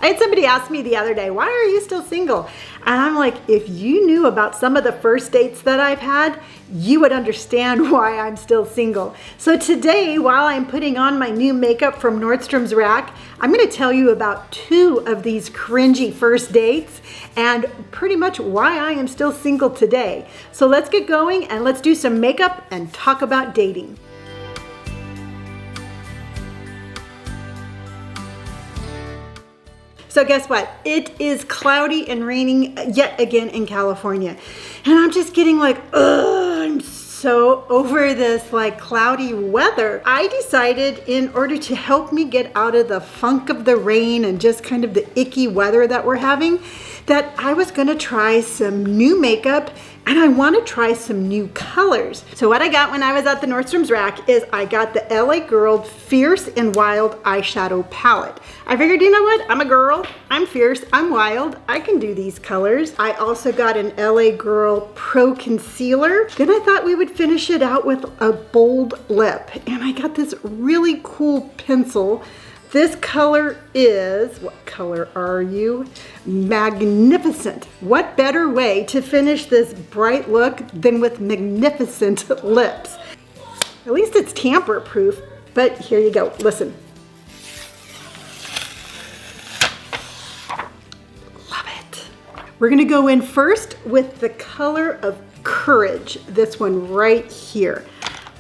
I had somebody ask me the other day, why are you still single? And I'm like, if you knew about some of the first dates that I've had, you would understand why I'm still single. So today, while I'm putting on my new makeup from Nordstrom's Rack, I'm gonna tell you about 2 of these cringy first dates and pretty much why I am still single today. So let's get going and let's do some makeup and talk about dating. So guess what? It is cloudy and raining yet again in California. And I'm just getting like, ugh, I'm so over this like cloudy weather. I decided in order to help me get out of the funk of the rain and just kind of the icky weather that we're having, that I was gonna try some new makeup and I wanna try some new colors. So what I got when I was at the Nordstrom's Rack is I got the LA Girl Fierce and Wild eyeshadow palette. I figured, you know what? I'm a girl, I'm fierce, I'm wild, I can do these colors. I also got an LA Girl Pro Concealer. Then I thought we would finish it out with a bold lip. And I got this really cool pencil. This color is, what color are you? Magnificent. What better way to finish this bright look than with magnificent lips? At least it's tamper proof, but here you go, listen. Love it. We're gonna go in first with the color of Courage, this one right here.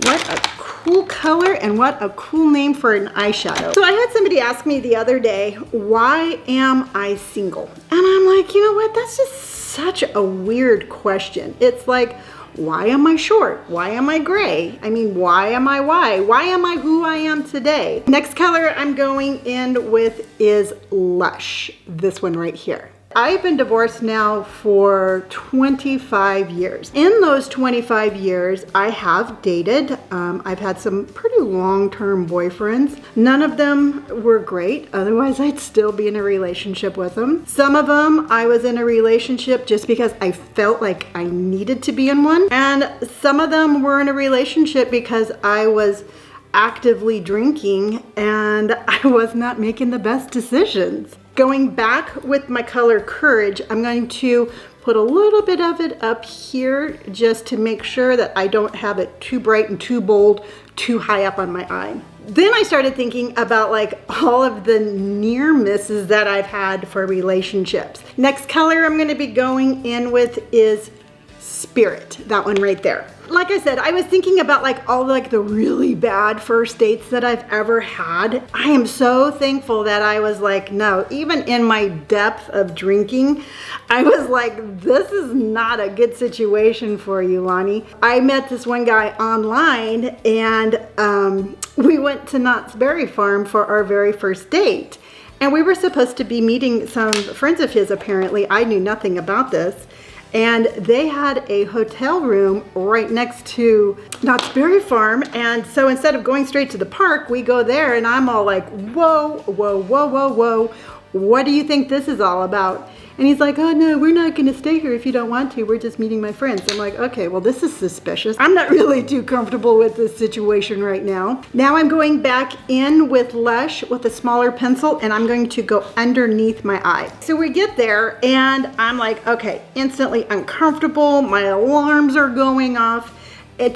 What a cool color and what a cool name for an eyeshadow. So I had somebody ask me the other day, why am I single? And I'm like, you know what? That's just such a weird question. It's like, why am I short? Why am I gray? I mean, why am I why? Why am I who I am today? Next color I'm going in with is Lush, this one right here. I've been divorced now for 25 years. In those 25 years, I have dated. I've had some pretty long-term boyfriends. None of them were great. Otherwise, I'd still be in a relationship with them. Some of them, I was in a relationship just because I felt like I needed to be in one. And some of them were in a relationship because I was actively drinking and I was not making the best decisions. Going back with my color Courage, I'm going to put a little bit of it up here just to make sure that I don't have it too bright and too bold, too high up on my eye. Then I started thinking about like all of the near misses that I've had for relationships. Next color I'm gonna be going in with is Spirit, that one right there. Like I said, I was thinking about like all like the really bad first dates that I've ever had. I am so thankful that I was like, no, even in my depth of drinking, I was like, this is not a good situation for you, Lonnie. I met this one guy online and we went to Knott's Berry Farm for our very first date. And we were supposed to be meeting some friends of his apparently. I knew nothing about this. And they had a hotel room right next to Knott's Berry Farm. And so instead of going straight to the park, we go there and I'm all like, whoa, whoa, whoa, whoa, whoa. What do you think this is all about? And he's like, oh no, we're not gonna stay here if you don't want to. We're just meeting my friends. I'm like, okay, well this is suspicious. I'm not really too comfortable with this situation right now. Now I'm going back in with Lush with a smaller pencil and I'm going to go underneath my eye. So we get there and I'm like, okay, instantly uncomfortable. My alarms are going off. And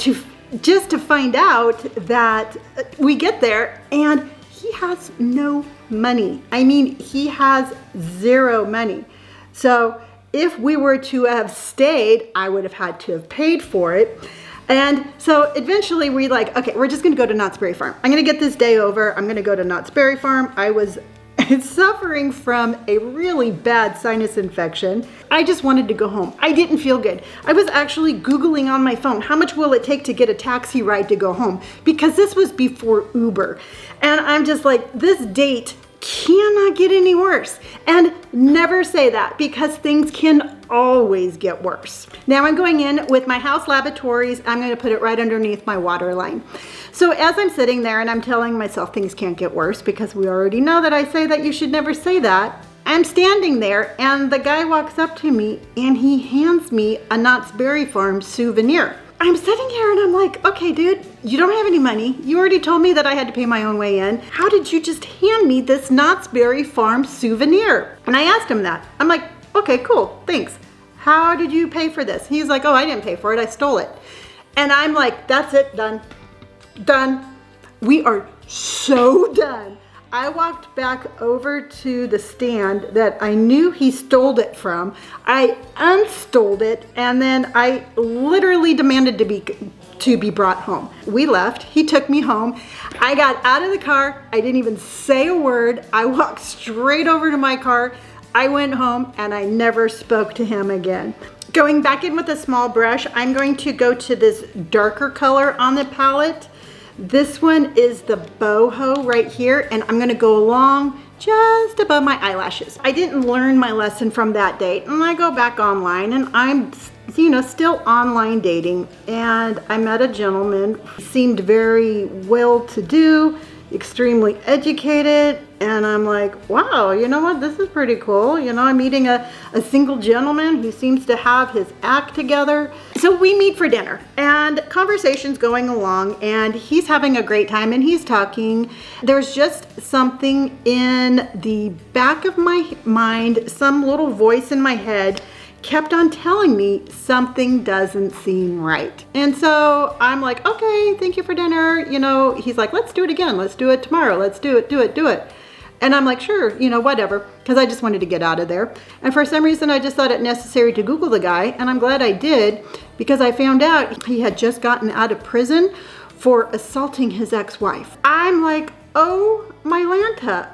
just to find out that we get there and he has no money. I mean, he has zero money. So if we were to have stayed, I would have had to have paid for it. And so eventually we like, okay, we're just gonna go to Knott's Berry Farm. I'm gonna get this day over. I'm gonna go to Knott's Berry Farm. I was suffering from a really bad sinus infection. I just wanted to go home. I didn't feel good. I was actually Googling on my phone, how much will it take to get a taxi ride to go home? Because this was before Uber. And I'm just like, this date cannot get any worse. And never say that because things can always get worse. Now I'm going in with my House Laboratories. I'm gonna put it right underneath my waterline. So as I'm sitting there and I'm telling myself things can't get worse because we already know that I say that you should never say that, I'm standing there and the guy walks up to me and he hands me a Knott's Berry Farm souvenir. I'm sitting here and I'm like, okay, dude, you don't have any money. You already told me that I had to pay my own way in. How did you just hand me this Knott's Berry Farm souvenir? And I asked him that. I'm like, okay, cool, thanks. How did you pay for this? He's like, oh, I didn't pay for it, I stole it. And I'm like, that's it, done. Done. We are so done. I walked back over to the stand that I knew he stole it from. I unstole it, and then I literally demanded to be brought home. We left. He took me home. I got out of the car. I didn't even say a word. I walked straight over to my car. I went home, and I never spoke to him again. Going back in with a small brush, I'm going to go to this darker color on the palette. This one is the boho right here, and I'm gonna go along just above my eyelashes. I didn't learn my lesson from that date, and I go back online, and I'm, still online dating, and I met a gentleman who seemed very well-to-do, extremely educated, and I'm like, wow, you know what, this is pretty cool. I'm meeting a single gentleman who seems to have his act together. So we meet for dinner, and conversation's going along, and he's having a great time, and he's talking. There's just something in the back of my mind, some little voice in my head kept on telling me something doesn't seem right. And so I'm like, okay, thank you for dinner. He's like, let's do it again. Let's do it tomorrow. Let's do it. And I'm like, sure, whatever, because I just wanted to get out of there. And for some reason, I just thought it necessary to Google the guy, and I'm glad I did, because I found out he had just gotten out of prison for assaulting his ex-wife. I'm like, oh my Lanta,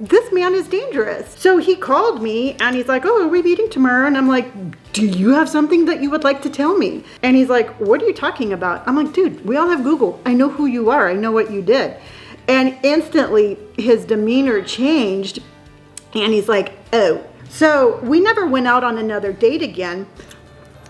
this man is dangerous. So he called me and he's like, oh, are we meeting tomorrow? And I'm like, do you have something that you would like to tell me? And he's like, what are you talking about? I'm like, dude, we all have Google. I know who you are. I know what you did. And instantly his demeanor changed and he's like, oh. So we never went out on another date again,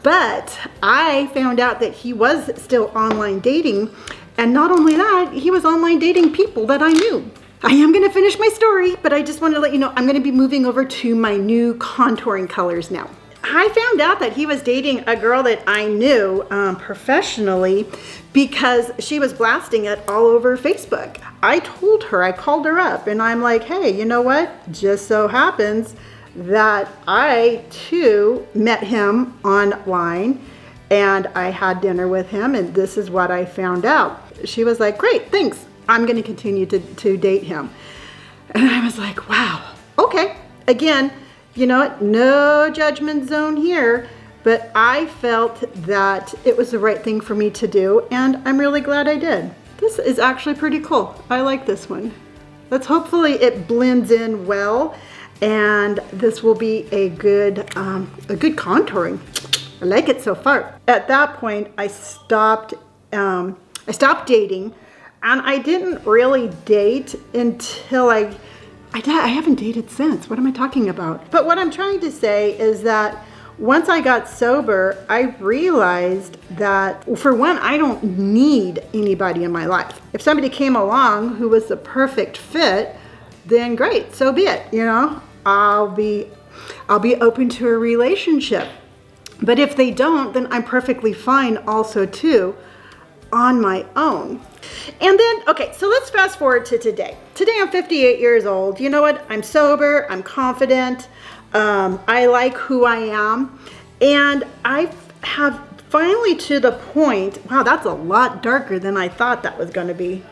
but I found out that he was still online dating. And not only that, he was online dating people that I knew. I am going to finish my story, but I just want to let you know I'm going to be moving over to my new contouring colors now. I found out that he was dating a girl that I knew professionally because she was blasting it all over Facebook. I told her, I called her up, and I'm like, hey, you know what? Just so happens that I too met him online and I had dinner with him, and this is what I found out. She was like, great, thanks. I'm going to continue to date him. And I was like, wow, okay. Again, you know what? No judgment zone here, but I felt that it was the right thing for me to do, and I'm really glad I did. This is actually pretty cool. I like this one. Hopefully it blends in well, and this will be a good contouring. I like it so far. At that point, I stopped dating. And I didn't really date until I haven't dated since. What am I talking about? But what I'm trying to say is that once I got sober, I realized that, for one, I don't need anybody in my life. If somebody came along who was the perfect fit, then great, so be it. I'll be open to a relationship. But if they don't, then I'm perfectly fine also too, on my own. And then, okay, so let's fast forward to today. Today I'm 58 years old. You know what? I'm sober, I'm confident, I like who I am, and I have finally to the point, wow, that's a lot darker than I thought that was gonna be.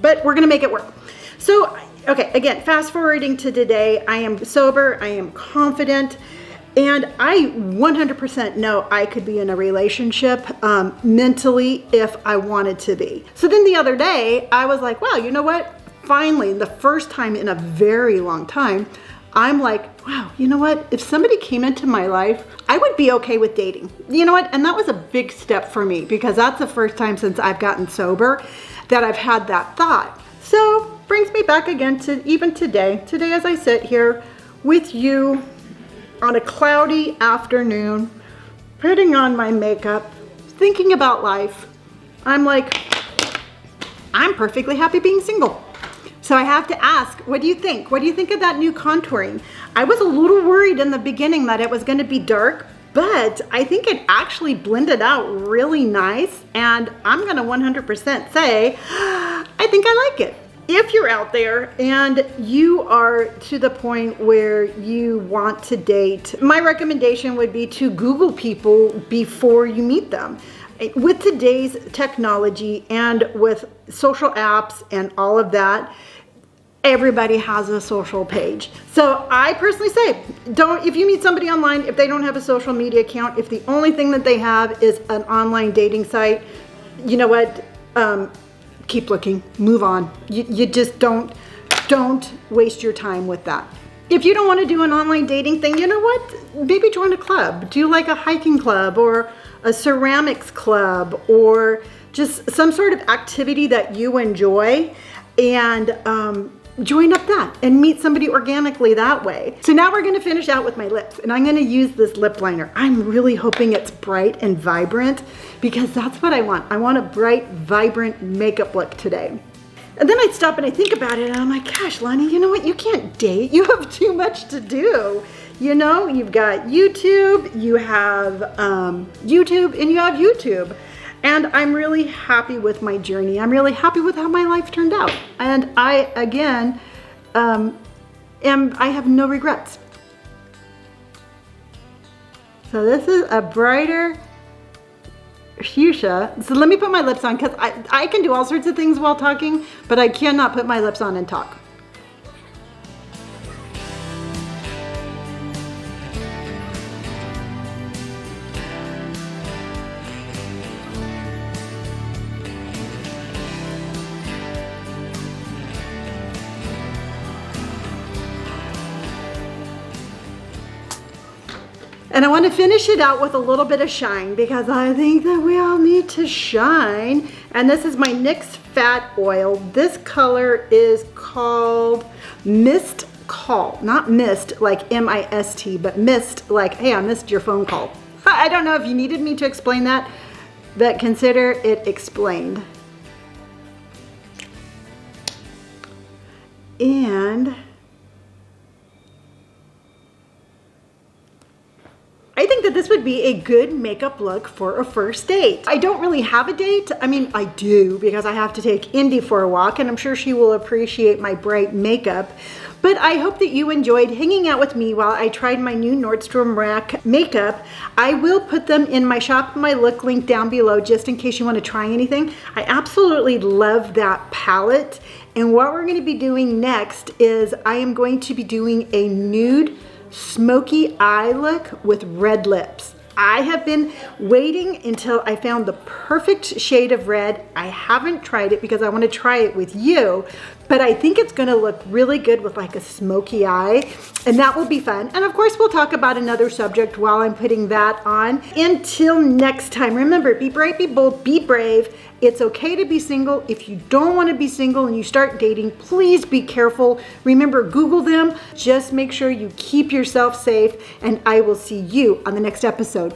But we're gonna make it work. So, okay, again, fast forwarding to today, I am sober, I am confident, and I 100% know I could be in a relationship mentally if I wanted to be. So then the other day, I was like, wow, you know what? Finally, the first time in a very long time, I'm like, wow, you know what? If somebody came into my life, I would be okay with dating. You know what? And that was a big step for me because that's the first time since I've gotten sober that I've had that thought. So brings me back again to even today. Today as I sit here with you, on a cloudy afternoon, putting on my makeup, thinking about life, I'm like, I'm perfectly happy being single. So I have to ask, what do you think? What do you think of that new contouring? I was a little worried in the beginning that it was going to be dark, but I think it actually blended out really nice, and I'm gonna 100% say, I think I like it. If you're out there and you are to the point where you want to date, my recommendation would be to Google people before you meet them. With today's technology and with social apps and all of that, everybody has a social page. So I personally say, if you meet somebody online, if they don't have a social media account, if the only thing that they have is an online dating site, you know what? Keep looking, move on. You just don't waste your time with that. If you don't want to do an online dating thing, you know what? Maybe join a club. Do like a hiking club or a ceramics club or just some sort of activity that you enjoy, and join up that and meet somebody organically that way. So now we're gonna finish out with my lips, and I'm gonna use this lip liner. I'm really hoping it's bright and vibrant because that's what I want. I want a bright, vibrant makeup look today. And then I stop and I think about it and I'm like, gosh, Lonnie, you know what? You can't date. You have too much to do. You know, you've got YouTube, you have YouTube, and you have YouTube. And I'm really happy with my journey. I'm really happy with how my life turned out. And I, again, I have no regrets. So this is a brighter fuchsia. So let me put my lips on, because I can do all sorts of things while talking, but I cannot put my lips on and talk. And I want to finish it out with a little bit of shine, because I think that we all need to shine. And this is my NYX Fat Oil. This color is called Missed Call. Not missed like M-I-S-T, but missed like, hey, I missed your phone call. I don't know if you needed me to explain that, but consider it explained. And I think that this would be a good makeup look for a first date. I don't really have a date. I mean, I do, because I have to take Indy for a walk, and I'm sure she will appreciate my bright makeup. But I hope that you enjoyed hanging out with me while I tried my new Nordstrom Rack makeup. I will put them in my Shop My Look link down below, just in case you want to try anything. I absolutely love that palette. And what we're going to be doing next is I am going to be doing a nude smoky eye look with red lips. I have been waiting until I found the perfect shade of red. I haven't tried it because I want to try it with you, but I think it's going to look really good with like a smoky eye, and that will be fun. And of course, we'll talk about another subject while I'm putting that on. Until next time, remember, be bright, be bold, be brave. It's okay to be single. If you don't want to be single and you start dating, please be careful. Remember, Google them. Just make sure you keep yourself safe, and I will see you on the next episode.